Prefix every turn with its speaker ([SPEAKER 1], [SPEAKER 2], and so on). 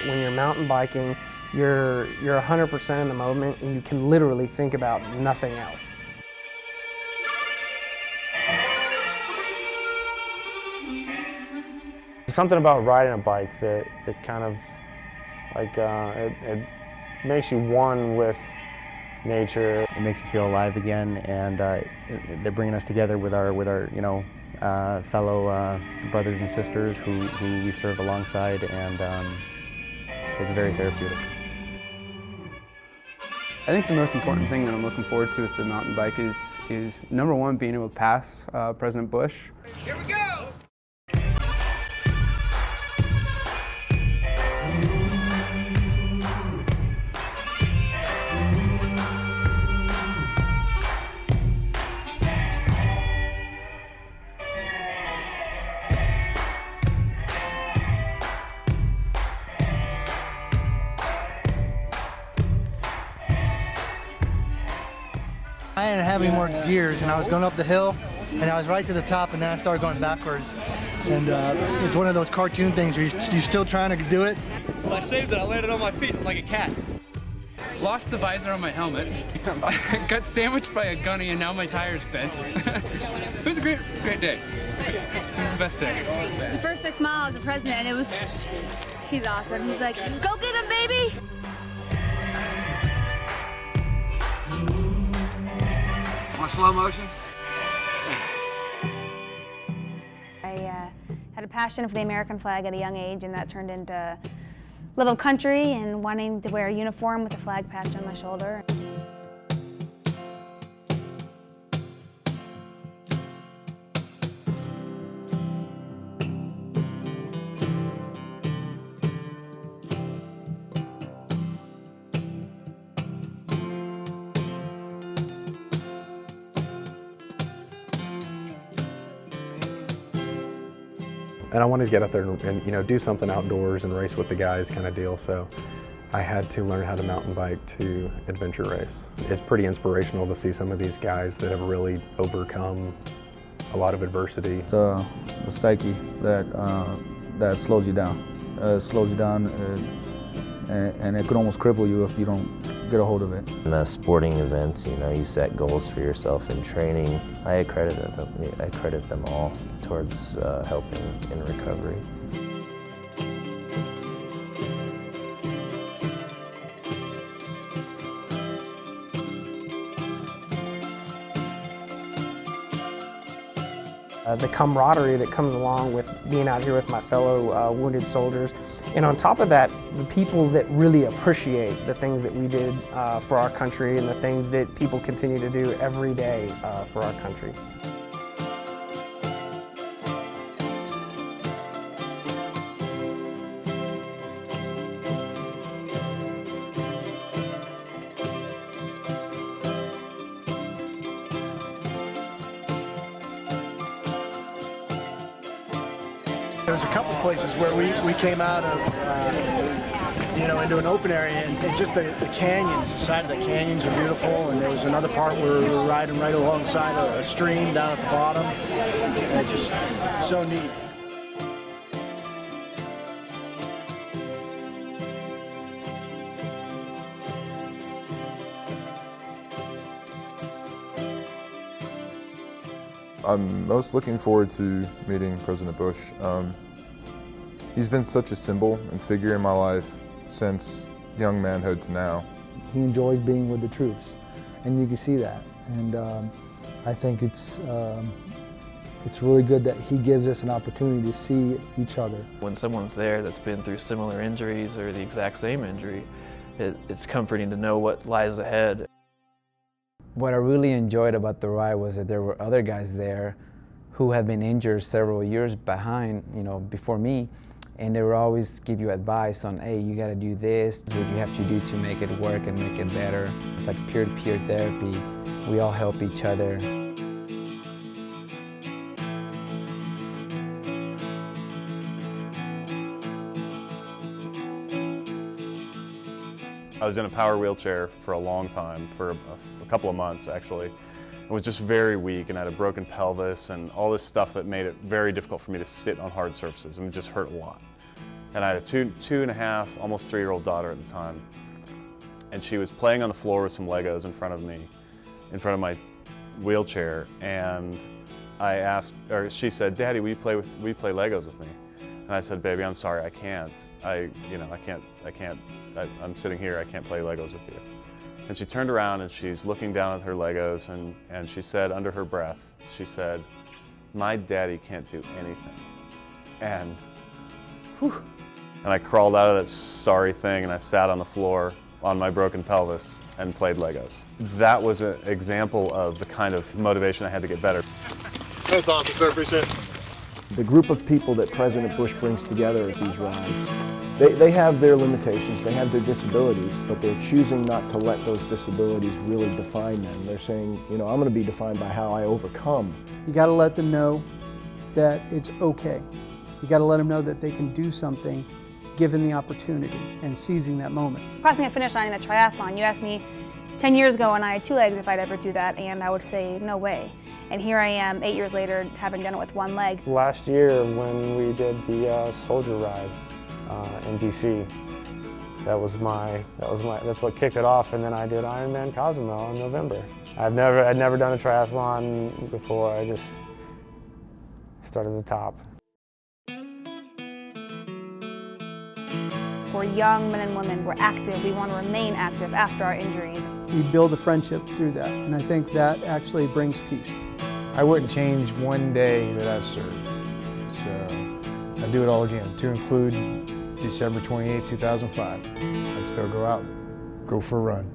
[SPEAKER 1] When you're mountain biking, you're 100% in the moment and you can literally think about nothing else.
[SPEAKER 2] Something about riding a bike that it kind of like it makes you one with nature.
[SPEAKER 3] It makes you feel alive again, and they're bringing us together with our fellow brothers and sisters who we serve alongside, and it's very therapeutic.
[SPEAKER 4] I think the most important thing that I'm looking forward to with the mountain bike is number one, being able to pass President Bush.
[SPEAKER 5] Here we go!
[SPEAKER 6] I didn't have any more gears, and I was going up the hill, and I was right to the top, and then I started going backwards. And it's one of those cartoon things where you're still trying to do it.
[SPEAKER 7] Well, I saved it. I landed on my feet like a cat.
[SPEAKER 4] Lost the visor on my helmet. Got sandwiched by a gunny, and now my tire's bent. It was a great day. It was the best day.
[SPEAKER 8] The first 6 miles, the president, he's awesome. He's like, go get him, baby!
[SPEAKER 5] Want slow motion?
[SPEAKER 8] I had a passion for the American flag at a young age, and that turned into love of country and wanting to wear a uniform with a flag patch on my shoulder.
[SPEAKER 2] And I wanted to get out there and do something outdoors and race with the guys kind of deal. So I had to learn how to mountain bike to adventure race. It's pretty inspirational to see some of these guys that have really overcome a lot of adversity.
[SPEAKER 9] The psyche that slows you down. And it could almost cripple you if you don't get a hold of it.
[SPEAKER 10] In the sporting events, you set goals for yourself in training. I credit them all towards helping in recovery.
[SPEAKER 1] The camaraderie that comes along with being out here with my fellow wounded soldiers. And on top of that, the people that really appreciate the things that we did for our country and the things that people continue to do every day for our country.
[SPEAKER 6] There's a couple places where we came out of, into an open area, and just the canyons, the side of the canyons are beautiful, and there was another part where we were riding right alongside a stream down at the bottom, and just so neat.
[SPEAKER 11] I'm most looking forward to meeting President Bush. He's been such a symbol and figure in my life since young manhood to now.
[SPEAKER 12] He enjoys being with the troops, and you can see that. And I think it's really good that he gives us an opportunity to see each other.
[SPEAKER 13] When someone's there that's been through similar injuries or the exact same injury, it's comforting to know what lies ahead.
[SPEAKER 14] What I really enjoyed about the ride was that there were other guys there who had been injured several years behind, before me, and they would always give you advice on, hey, you gotta do this, what you have to do to make it work and make it better. It's like peer-to-peer therapy. We all help each other.
[SPEAKER 15] I was in a power wheelchair for a long time, for a couple of months actually. I was just very weak and I had a broken pelvis and all this stuff that made it very difficult for me to sit on hard surfaces, and it just hurt a lot. And I had a two and a half, almost 3-year-old daughter at the time. And she was playing on the floor with some Legos in front of me, in front of my wheelchair. And I asked, or she said, "Daddy, will you play Legos with me?" And I said, "Baby, I'm sorry, I can't. I'm sitting here, I can't play Legos with you." And she turned around and she's looking down at her Legos and she said under her breath, she said, "My daddy can't do anything." And whew, and I crawled out of that sorry thing and I sat on the floor on my broken pelvis and played Legos. That was an example of the kind of motivation I had to get better.
[SPEAKER 7] That's awesome, sir. Appreciate it.
[SPEAKER 16] The group of people that President Bush brings together at these rides, they have their limitations, they have their disabilities, but they're choosing not to let those disabilities really define them. They're saying, you know, I'm going to be defined by how I overcome.
[SPEAKER 17] You got to let them know that it's okay. You got to let them know that they can do something given the opportunity and seizing that moment.
[SPEAKER 8] Crossing a finish line in a triathlon, you asked me 10 years ago when I had 2 legs if I'd ever do that, and I would say no way. And here I am 8 years later having done it with 1 leg.
[SPEAKER 1] Last year when we did the soldier ride in DC, that's what kicked it off, and then I did Ironman Cozumel in November. I'd never done a triathlon before. I just started at the top.
[SPEAKER 8] We're young men and women, we're active, we want to remain active after our injuries.
[SPEAKER 17] You build a friendship through that, and I think that actually brings peace.
[SPEAKER 18] I wouldn't change one day that I've served, so I'd do it all again, to include December 28, 2005. I'd still go out, go for a run.